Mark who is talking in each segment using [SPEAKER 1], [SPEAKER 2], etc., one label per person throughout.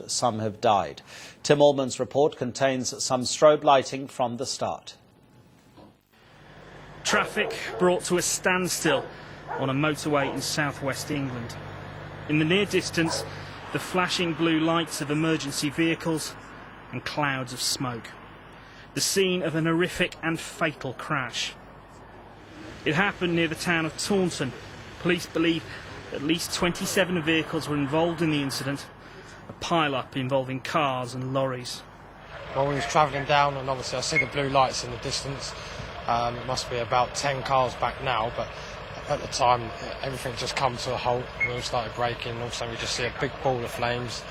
[SPEAKER 1] Some have died. Tim Allman's report contains some strobe lighting from the start.
[SPEAKER 2] Traffic brought to a standstill on a motorway in southwest England. In the near distance, the flashing blue lights of emergency vehicles and clouds of smoke. The scene of an horrific and fatal crash. It happened near the town of Taunton. Police believe at least 27 vehicles were involved in the incident, a pile-up involving cars and lorries.
[SPEAKER 3] Well, we was travelling down, and obviously I see the blue lights in the distance. It must be about 10 cars back now, but at the time everything just come to a halt. Wheels started braking, and all of a sudden we just see a big ball of flames,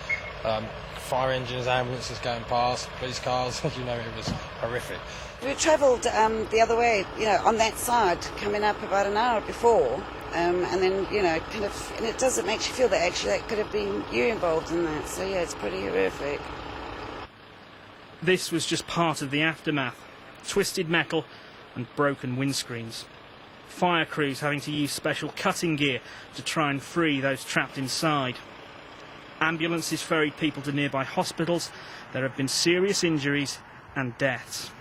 [SPEAKER 3] fire engines, ambulances going past, police cars. You know, it was horrific.
[SPEAKER 4] We travelled the other way, on that side, coming up about an hour before, and then, and it doesn't make you feel that actually that could have been you involved in that. So yeah, it's pretty horrific.
[SPEAKER 2] This was just part of the aftermath. Twisted metal and broken windscreens. Fire crews having to use special cutting gear to try and free those trapped inside. Ambulances ferried people to nearby hospitals. There have been serious injuries and deaths.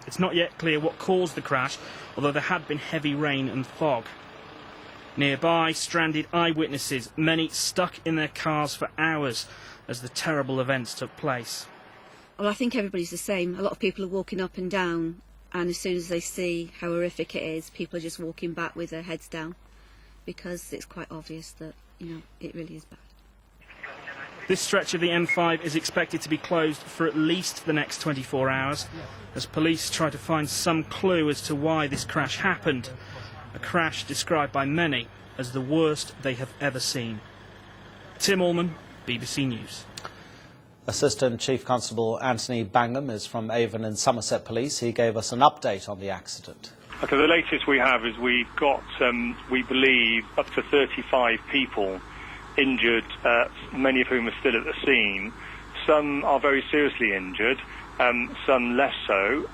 [SPEAKER 2] It's not yet clear what caused the crash, although there had been heavy rain and fog. Nearby, stranded eyewitnesses, many stuck in their cars for hours as the terrible events took place.
[SPEAKER 5] Well, I think everybody's the same. A lot of people are walking up and down, and as soon as they see how horrific it is, people are just walking back with their heads down, because it's quite obvious that, it really is bad.
[SPEAKER 2] This stretch of the M5 is expected to be closed for at least the next 24 hours, as police try to find some clue as to why this crash happened. A crash described by many as the worst they have ever seen. Tim Allman, BBC News.
[SPEAKER 1] Assistant Chief Constable Anthony Bangham is from Avon and Somerset Police. He gave us an update on the accident.
[SPEAKER 6] Okay, the latest we have is we've got, we believe, up to 35 people injured, many of whom are still at the scene. Some are very seriously injured, some less so,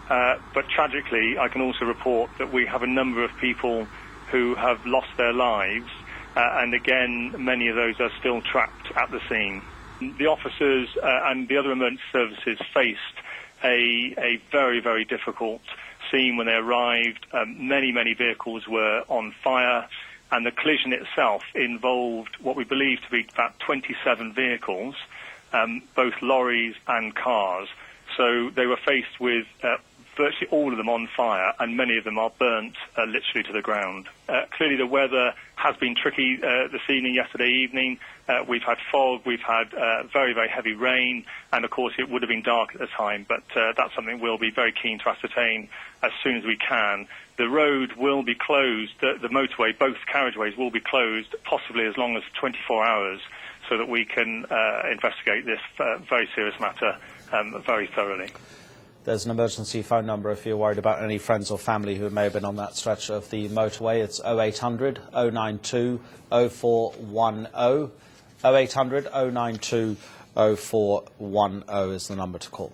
[SPEAKER 6] but tragically I can also report that we have a number of people who have lost their lives, and again many of those are still trapped at the scene. The officers and the other emergency services faced a very, very difficult scene when they arrived. Many vehicles were on fire, and the collision itself involved what we believe to be about 27 vehicles, both lorries and cars. So they were faced with virtually all of them on fire, and many of them are burnt literally to the ground. Clearly the weather has been tricky this evening, yesterday evening. We've had fog, we've had very, very heavy rain, and of course it would have been dark at the time, but that's something we'll be very keen to ascertain as soon as we can. The road will be closed, the motorway, both carriageways will be closed, possibly as long as 24 hours, so that we can investigate this very serious matter very thoroughly.
[SPEAKER 1] There's an emergency phone number if you're worried about any friends or family who may have been on that stretch of the motorway. It's 0800 092 0410. 0800 092 0410 is the number to call.